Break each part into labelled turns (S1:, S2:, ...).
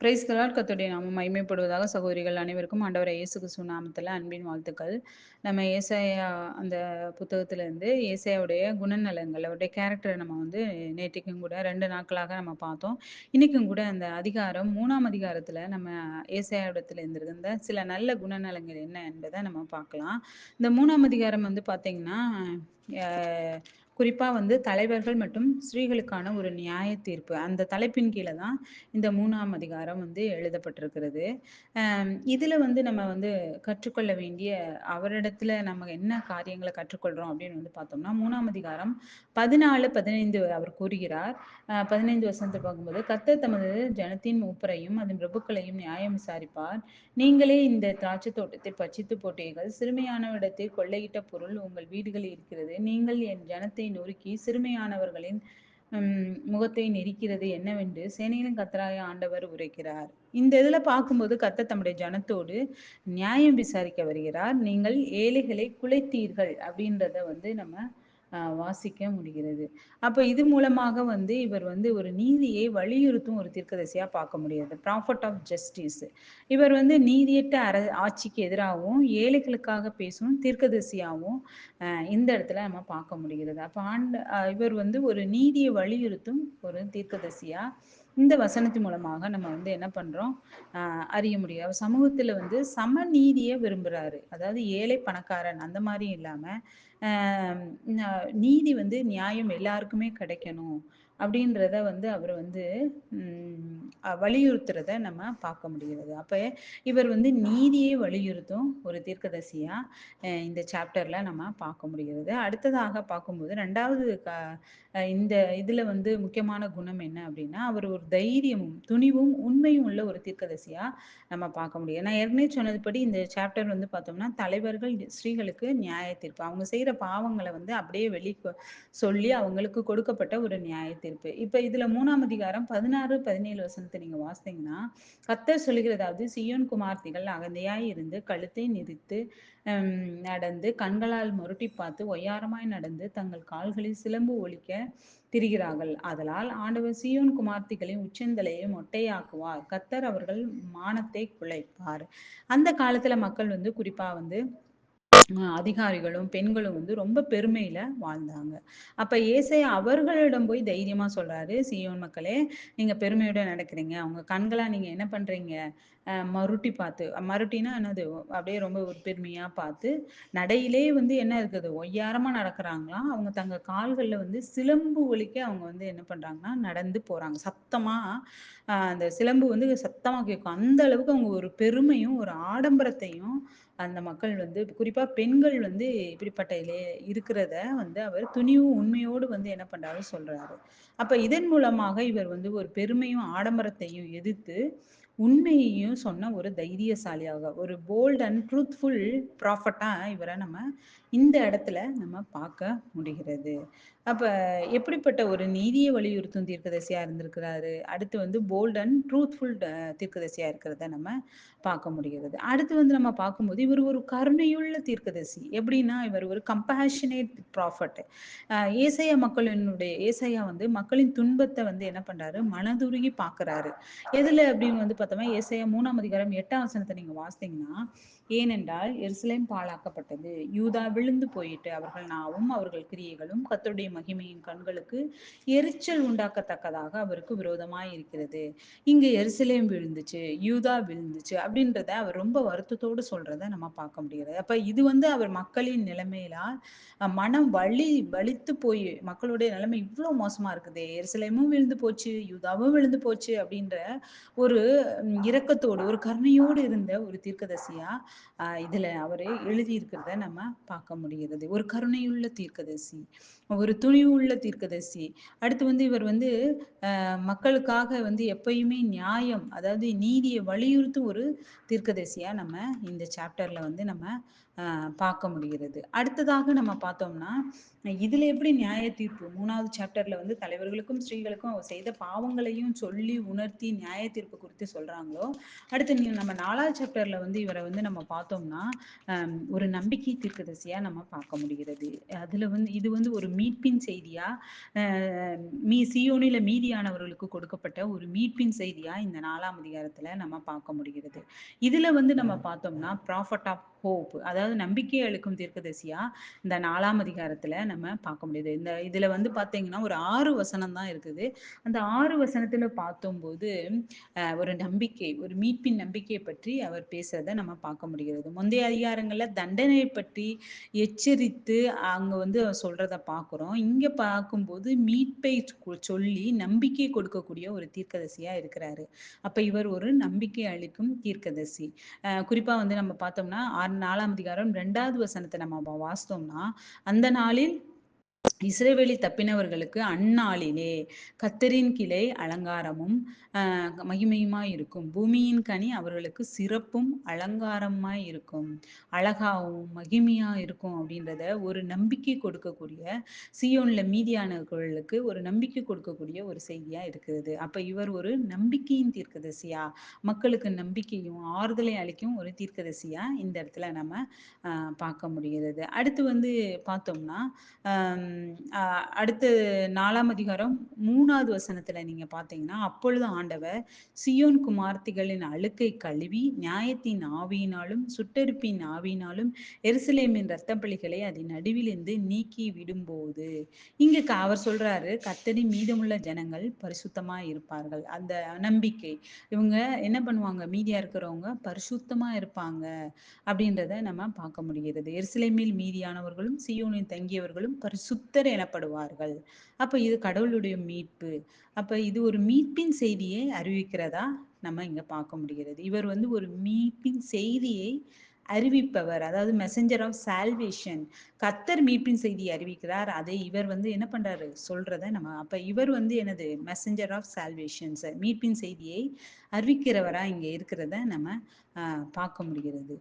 S1: Praise the Lord. கர்த்தருடைய நாமம் மகிமைப்படுவதாக. சகோதரிகள் அனைவருக்கும் ஆண்டவராகிய இயேசு கிறிஸ்து நாமத்தில அன்பின் வாழ்த்துக்கள். நம்ம ஏசாயா அந்த புத்தகத்திலிருந்து ஏசாயாவுடைய குணநலங்கள், அவருடைய கேரக்டர நம்ம வந்து நேற்றைக்கும் கூட 2 நாட்களாக நம்ம பார்த்தோம். இன்னைக்கும் கூட அந்த அதிகாரம் 3ஆம் அதிகாரத்தில நம்ம ஏசாயாவிடத்தில இருந்த சில நல்ல குணநலங்கள் என்ன என்பத நம்ம பார்க்கலாம். இந்த 3ஆம் அதிகாரம் வந்து பார்த்தீங்கன்னா, அ குறிப்பா வந்து தலைவர்கள் மற்றும் ஸ்திரீகளுக்கான ஒரு நியாய தீர்ப்பு. அந்த தலைப்பின் கீழ தான் இந்த 3ஆம் அதிகாரம் வந்து எழுதப்பட்டிருக்கிறது. இதுல வந்து நம்ம வந்து கற்றுக்கொள்ள வேண்டிய அவரிடத்துல நம்ம என்ன காரியங்கள கற்றுக்கொள்றோம் அப்படின்னு வந்து பார்த்தோம்னா, 3ஆம் அதிகாரம் 14, 15 அவர் கூறுகிறார். 15 வசனத்த பார்க்கும்போது, "கர்த்தர் தமது ஜனத்தின் மூப்பரையும் அதன் பிரபுக்களையும் நியாயம் விசாரிப்பார். நீங்களே இந்த திராட்சைத் தோட்டத்தை பட்சித்துப் போட்டீர்கள். சிறுமையானவரிடத்தில் கொள்ளையிட்ட பொருள் உங்கள் வீடுகளில் இருக்கிறது. நீங்கள் என் ஜனத்தை நொறுக்கி சிறுமையானவர்களின் முகத்தை நெரிக்கிறது என்னவென்று சேனைகளின் கர்த்தராகிய ஆண்டவர் உரைக்கிறார்." இந்த இதுல பார்க்கும்போது கர்த்தர் தம்முடைய ஜனத்தோடு நியாயம் விசாரிக்க வருகிறார். நீங்கள் ஏழைகளை குலைத்தீர்கள் அப்படின்றத வந்து நம்ம வாசிக்க முடிகிறது. அப்ப இது மூலமாக வந்து இவர் வந்து ஒரு நீதியை வலியுறுத்தும் ஒரு தீர்க்கதரிசியா பார்க்க முடியாது. Prophet of justice. இவர் வந்து நீதியற்ற ஆட்சிக்கு எதிராகவும், ஏழைகளுக்காக பேசும் தீர்க்கதரிசியாவும் இந்த இடத்துல நம்ம பார்க்க முடிகிறது. அப்ப இவர் வந்து ஒரு நீதியை வலியுறுத்தும் ஒரு தீர்க்கதரிசியா இந்த வசனத்தின் மூலமாக நம்ம வந்து என்ன பண்றோம் அறிய முடியும். அவர் சமூகத்துல வந்து சமநீதியை விரும்புறாரு. அதாவது ஏழை பணக்காரன் அந்த மாதிரி இல்லாம நீதி வந்து நியாயம் எல்லாருக்குமே கிடைக்கணும் அப்படின்றத வந்து அவர் வந்து வலியுறுத்துறத நம்ம பார்க்க முடிகிறது. அப்ப இவர் வந்து நீதியை வலியுறுத்தும் ஒரு தீர்க்கதரிசியா இந்த சாப்டர்ல நம்ம பார்க்க முடிகிறது. அடுத்ததாக பார்க்கும்போது 2வது இந்த இதுல வந்து முக்கியமான குணம் என்ன அப்படின்னா, அவர் ஒரு தைரியமும் துணிவும் உண்மையும் உள்ள ஒரு தீர்க்கதரிசியா நம்ம பார்க்க முடியும். நான் ஏற்கனவே சொன்னதுபடி இந்த சாப்டர் வந்து பார்த்தோம்னா, தலைவர்கள் ஸ்திரீகளுக்கு நியாய தீர்ப்பு. அவங்க செய்யற பாவங்கள வந்து அப்படியே சொல்லி அவங்களுக்கு கொடுக்கப்பட்ட ஒரு நியாய தீர்ப்பு. இப்ப இதுல 3ஆம் அதிகாரம் 16, 17 வசனத்த நீங்க வாசித்தீங்கன்னா, கர்த்தர் சொல்லுகிறதாவது, சீயோன் குமார்த்திகள் அகந்தையாய் இருந்து கழுத்தை நெரித்து நடந்து கண்களால் முரட்டி பார்த்து ஒய்யாரமாய் நடந்து தங்கள் கால்களில் சிலம்பு ஒலிக்க திரிகிறார்கள். ஆதலால் ஆண்டவர் சீயோன் குமார்த்திகளின் உச்சந்தலையை மொட்டையாக்குவார். கர்த்தர் அவர்கள் மானத்தை குலைப்பார். அந்த காலத்துல மக்கள் வந்து குறிப்பா வந்து அதிகாரிகளும் பெண்களும் வந்து ரொம்ப பெருமையில வாழ்ந்தாங்க. அப்ப ஏசாயா அவர்களிடம் போய் தைரியமா சொல்றாரு, சீயோன் மக்களே, நீங்க பெருமையோட நடக்கிறீங்க. உங்க கண்களா நீங்க என்ன பண்றீங்க? மருட்டி பார்த்து, மருட்டினா என்னது? அப்படியே ரொம்ப ஒரு பெருமையா பார்த்து, நடையிலே வந்து என்ன இருக்குது? ஒய்யாரமா நடக்குறாங்களாம். அவங்க தங்க கால்கள்ல வந்து சிலம்பு ஒலிக்க அவங்க வந்து என்ன பண்றாங்கன்னா, நடந்து போறாங்க. சத்தமா அந்த சிலம்பு வந்து சத்தமா கேட்கும். அந்த அளவுக்கு அவங்க ஒரு பெருமையும், ஒரு ஆடம்பரத்தையும் அந்த மக்கள் வந்து குறிப்பா பெண்கள் வந்து இப்படிப்பட்ட இருக்கிறத வந்து அவர் துணிவும் உண்மையோடு வந்து என்ன பண்றாரு சொல்றாரு. அப்ப இதன் மூலமாக இவர் வந்து ஒரு பெருமையும் ஆடம்பரத்தையும் எதிர்த்து உண்மையையும் சொன்ன ஒரு தைரியசாலியாக ஒரு போல்ட் அண்ட் ட்ரூத்ஃபுல் ப்ராஃபட்டா இவரை நம்ம இந்த இடத்துல நம்ம பார்க்க முடிகிறது. அப்ப எப்படிப்பட்ட ஒரு நீதியை வலியுறுத்தும் தீர்க்கதரிசியா இருந்திருக்கிறாரு. அடுத்து வந்து போல்ட் அண்ட் ட்ரூத்ஃபுல் தீர்க்கதரிசியா இருக்கிறத நம்ம பார்க்க முடிகிறது. அடுத்து வந்து நம்ம பார்க்கும்போது இவர் ஒரு கருணையுள்ள தீர்க்கதரிசி. எப்படின்னா இவர் ஒரு கம்பேஷனேட் ப்ராஃபட். ஏசாயா வந்து மக்களின் துன்பத்தை வந்து என்ன பண்றாரு, மனதுருகி பார்க்கிறாரு. எதுல அப்படின்னு வந்து பார்த்தோம்னா, ஏசாயா 3ஆம் அதிகாரம் 8ஆம் வசனத்தை நீங்க வாசித்தீங்கன்னா, ஏனென்றால் எருசலேம் பாழாக்கப்பட்டது, யூதா விழுந்து போயிட்டு, அவர்கள் நாவும் அவர்கள் கிரியைகளும் கர்த்தருடைய மகிமையின் கண்களுக்கு எரிச்சல் உண்டாக்கத்தக்கதாக அவருக்கு விரோதமாய் இருக்கிறது. இங்க எருசலேம் விழுந்துச்சு, யூதா விழுந்துச்சு அப்படின்றத அவர் ரொம்ப வருத்தத்தோடு சொல்றத நம்ம பார்க்க முடிகிறது. அப்ப இது வந்து அவர் மக்களின் நிலைமையிலால் மனம் வலித்து போய் மக்களுடைய நிலைமை இவ்வளவு மோசமா இருக்குதே, எருசலேமும் விழுந்து போச்சு, யூதாவும் விழுந்து போச்சு அப்படின்ற ஒரு இரக்கத்தோடு ஒரு கருணையோடு இருந்த ஒரு தீர்க்கதரிசியா இதுல அவரு எழுதியிருக்கிறத நம்ம பார்க்க முடிகிறது. ஒரு கருணையுள்ள தீர்க்கதரிசி, ஒரு துணிவுள்ள தீர்க்கதரிசி. அடுத்து வந்து இவர் வந்து மக்களுக்காக வந்து எப்பயுமே நியாயம், அதாவது நீதியை வலியுறுத்தும் ஒரு தீர்க்கதரிசியா நம்ம இந்த சாப்டர்ல வந்து நம்ம பார்க்க முடிகிறது. அடுத்ததாக நம்ம பார்த்தோம்னா, இதுல எப்படி நியாய தீர்ப்பு 3வது சாப்டர்ல வந்து தலைவர்களுக்கும் ஸ்திரீகளுக்கும் அவர் செய்த பாவங்களையும் சொல்லி உணர்த்தி நியாய தீர்ப்பு குறித்து சொல்றாங்களோ, அடுத்து நம்ம 4வது சாப்டர்ல வந்து இவரை வந்து நம்ம பார்த்தோம்னா ஒரு நம்பிக்கை தீர்க்கதரிசியா தீர்க்கதரிசியா நம்ம பார்க்க முடிகிறது. அதுல வந்து இது வந்து ஒரு மீட்பின் செய்தியா, அ சீயோனில மீதியானவர்களுக்கு கொடுக்கப்பட்ட ஒரு மீட்பின் செய்தியா இந்த 4ஆம் அதிகாரத்துல நம்ம பார்க்க முடிகிறது. இதுல வந்து நம்ம பார்த்தோம்னா, ப்ராஃபட் ஆஃப் ஹோப், அதாவது நம்பிக்கை அளிக்கும் தீர்க்கதரிசியா இந்த 4ஆம் அதிகாரத்துல நம்ம பார்க்க முடியுது. இதுல வந்து பார்த்தீங்கன்னா, ஒரு 6 வசனம் தான் இருக்குது. அந்த 6 வசனத்துல பார்த்தோம்போது, ஒரு நம்பிக்கை, ஒரு மீட்பின் நம்பிக்கைய பற்றி அவர் பேசுறத நம்ம பார்க்க முடிகிறது. முந்தைய அதிகாரங்கள்ல தண்டனைய பற்றி எச்சரித்து அங்க வந்து அவர் சொல்றத பார்க்கிறோம். இங்க பார்க்கும்போது மீட்பை சொல்லி நம்பிக்கை கொடுக்கக்கூடிய ஒரு தீர்க்கதரிசியா இருக்கிறாரு. அப்ப இவர் ஒரு நம்பிக்கை அளிக்கும் தீர்க்கதரிசி. குறிப்பா வந்து நம்ம பார்த்தோம்னா, 4ஆம் அதிகாரம் 2வது வசனத்த நம்ம வாசித்தோம்னா, அந்த நாளில் இஸ்ரவேலி தப்பினவர்களுக்கு அந்நாளிலே கர்த்தரின் கிளை அலங்காரமும் மகிமையுமாய் இருக்கும். பூமியின் கனி அவர்களுக்கு சிறப்பும் அலங்காரமாய் இருக்கும். அழகாவும் மகிமையா இருக்கும் அப்படின்றத ஒரு நம்பிக்கை கொடுக்கக்கூடிய, சீயோன்ல மீதியானவர்களுக்கு ஒரு நம்பிக்கை கொடுக்கக்கூடிய ஒரு செய்தியா இருக்கிறது. அப்ப இவர் ஒரு நம்பிக்கையின் தீர்க்கதரிசியா, மக்களுக்கு நம்பிக்கையும் ஆறுதலை அளிக்கும் ஒரு தீர்க்கதரிசியா இந்த இடத்துல நம்ம அ பார்க்க முடிகிறது. அடுத்து வந்து பார்த்தோம்னா, அம் அ அடுத்து 4ஆம் அதிகாரம் 3வது வசனத்துல நீங்க பார்த்தீங்கன்னா, அப்பொழுது ஆண்டவர் சீயோன் குமாரத்திகளின் அழுக்கை கழுவி, நியாயத்தின் ஆவியினாலும், சுட்டெரிப்பின் ஆவியினாலும் எருசலேமின் இரத்தப் பழிகளை அதன் நடுவிலிருந்து நீக்கி விடும்போது, இங்க அவர் சொல்றாரு, கர்த்தரின் மீதமுள்ள ஜனங்கள் பரிசுத்தமா இருப்பார்கள். அந்த நம்பிக்கை. இவங்க என்ன பண்ணுவாங்க? மீதியா இருக்கிறவங்க பரிசுத்தமா இருப்பாங்க. அப்படின்றத நம்ம பார்க்க முடிகிறது. எருசலேமில் மீதியானவர்களும், சீயோனில் தங்கியவர்களும் பரிசுத்தர் எனப்படுவார்கள். அப்ப இது கடவுளுடைய மீட்பு. அப்ப இது ஒரு மீட்பின் செய்தியை அறிவிக்கிறதா நம்ம இங்க பார்க்க முடிகிறது. இவர் வந்து ஒரு மீட்பின் செய்தியை அறிவிப்பவர். அதாவது மெசஞ்சர் ஆஃப் சால்வேஷன். கர்த்தர் மீட்பின் செய்தியை அறிவிக்கிறார். அதை இவர் வந்து என்ன பண்றாரு? சொல்றத நம்ம அப்ப இவர் வந்து என்னது? Messenger of salvations. மீட்பின் செய்தியை அறிவிக்கிறவரா இங்க இருக்கிறத நம்ம பார்க்க முடிகிறது.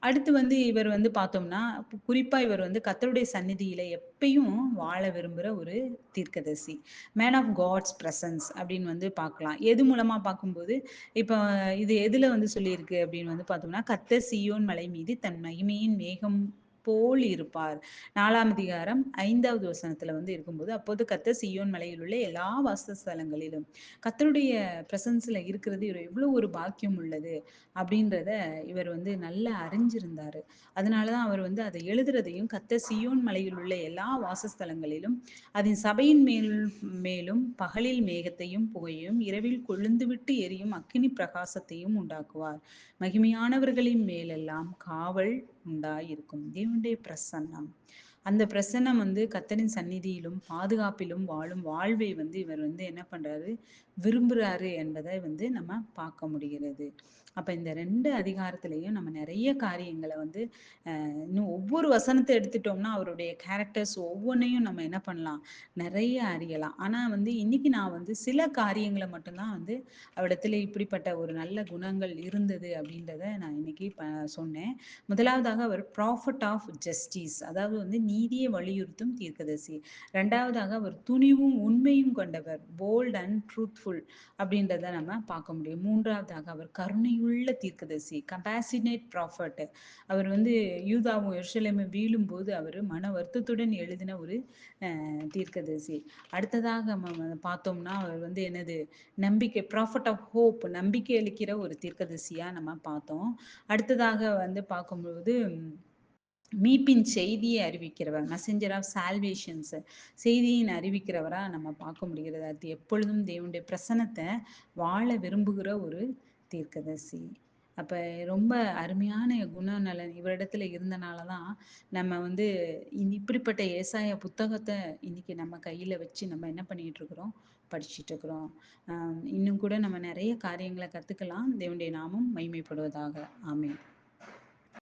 S1: அடுத்து வந்து இவர் வந்து பார்த்தோம்னா, குறிப்பா இவர் வந்து கர்த்தருடைய சந்நிதியில எப்பயும் வாழ விரும்புற ஒரு தீர்க்கதரிசி. மேன் ஆஃப் காட்ஸ் பிரசன்ஸ் அப்படின்னு வந்து பார்க்கலாம். எது மூலமா பார்க்கும்போது, இப்ப இது எதுல வந்து சொல்லியிருக்கு அப்படின்னு வந்து பார்த்தோம்னா, கர்த்தர் சீயோன் மலை மீது தன் மகிமையின் மேகம் போல் இருப்பார். 4ஆம் அதிகாரம் 5வது வசனத்துல வந்து இருக்கும்போது, அப்போது கர்த்தர் சீயோன் மலையில் உள்ள எல்லா வாசஸ்தலங்களிலும் கர்த்தருடைய பிரசன்ஸ்ல இருக்கிறது எவ்வளவு ஒரு பாக்கியம் உள்ளது அப்படின்றத இவர் வந்து நல்லா அறிஞ்சிருந்தாரு. அதனால தான் அவர் வந்து அதை எழுதுறதையும், கர்த்தர் சீயோன் மலையில் உள்ள எல்லா வாசஸ்தலங்களிலும் அதன் சபையின் மேலும் பகலில் மேகத்தையும் புகையும் இரவில் கொழுந்துவிட்டு எரியும் அக்கினி பிரகாசத்தையும் உண்டாக்குவார். மகிமையானவர்களின் மேலெல்லாம் காவல் உண்டாயிருக்கும். தேவனுடைய பிரசன்னம். அந்த பிரசன்னம் வந்து கர்த்தரின் சந்நிதியிலும் பாதுகாப்பிலும் வாழும் வாழ்வை வந்து இவர் வந்து என்ன பண்றாரு? விரும்புறாரு என்பதை வந்து நம்ம பார்க்க முடிகிறது. அப்ப இந்த 2 அதிகாரத்திலயும் நம்ம நெறைய காரியங்கள வந்து இன்னும் ஒவ்வொரு வசனத்த எடுத்துட்டோம்னா, அவருடைய கேரக்டர்ஸ் ஒவ்வொன்னையும் நம்ம என்ன பண்ணலாம்? நெறைய அறியலாம். ஆனா வந்து இன்னைக்கு நான் வந்து சில காரியங்கள மட்டும் தான் வந்து அவரிடத்திலே இப்படிப்பட்ட ஒரு நல்ல குணங்கள் இருந்தது அப்படின்றத நான் இன்னைக்கு சொன்னேன். முதலாவதாக அவர் ப்ராஃபட் ஆஃப் ஜஸ்டிஸ், அதாவது வந்து நீதியை வலியுறுத்தும் தீர்க்கதரிசி. 2வதாக அவர் துணிவும் உண்மையும் கொண்டவர், போல்ட் அண்ட் ட்ரூத்ஃபுல் அப்படின்றத நம்ம பார்க்க முடியும். 3வதாக அவர் கருணையுள்ள தீர்க்கதரிசி, கம்பாசினேட் ப்ராஃபட். அவர் வந்து யூதாவும் எருசலேமும் வீழும்போது அவர் மன வருத்தத்துடன் எழுதின ஒரு தீர்க்கதரிசி. அடுத்ததாக நம்ம பார்த்தோம்னா அவர் வந்து என்னது? நம்பிக்கை, ப்ராஃபட் ஆஃப் ஹோப், நம்பிக்கை அளிக்கிற ஒரு தீர்க்கதரிசியா நம்ம பார்த்தோம். அடுத்ததாக வந்து பார்க்கும்போது மீட்பின் செய்தியை அறிவிக்கிறவர், மெசஞ்சர் ஆஃப் சால்வேஷன்ஸ், செய்தியின் அறிவிக்கிறவரா நம்ம பார்க்க முடிகிறது. அது எப்பொழுதும் தேவனுடைய பிரசன்னத்தை வாழ விரும்புகிற ஒரு தீர்க்கதரிசி. அப்ப ரொம்ப அருமையான குணநலன் இவரிடத்துல இருந்தனால தான் நம்ம வந்து இப்படிப்பட்ட ஏசாயா புத்தகத்தை இன்னைக்கு நம்ம கையில வச்சு நம்ம என்ன பண்ணிட்டு இருக்கிறோம்? படிச்சுட்டு இருக்கிறோம். இன்னும் கூட நம்ம நிறைய காரியங்களை கத்துக்கலாம். தேவனுடைய நாமம் மகிமைப்படுவதாக. ஆமென்.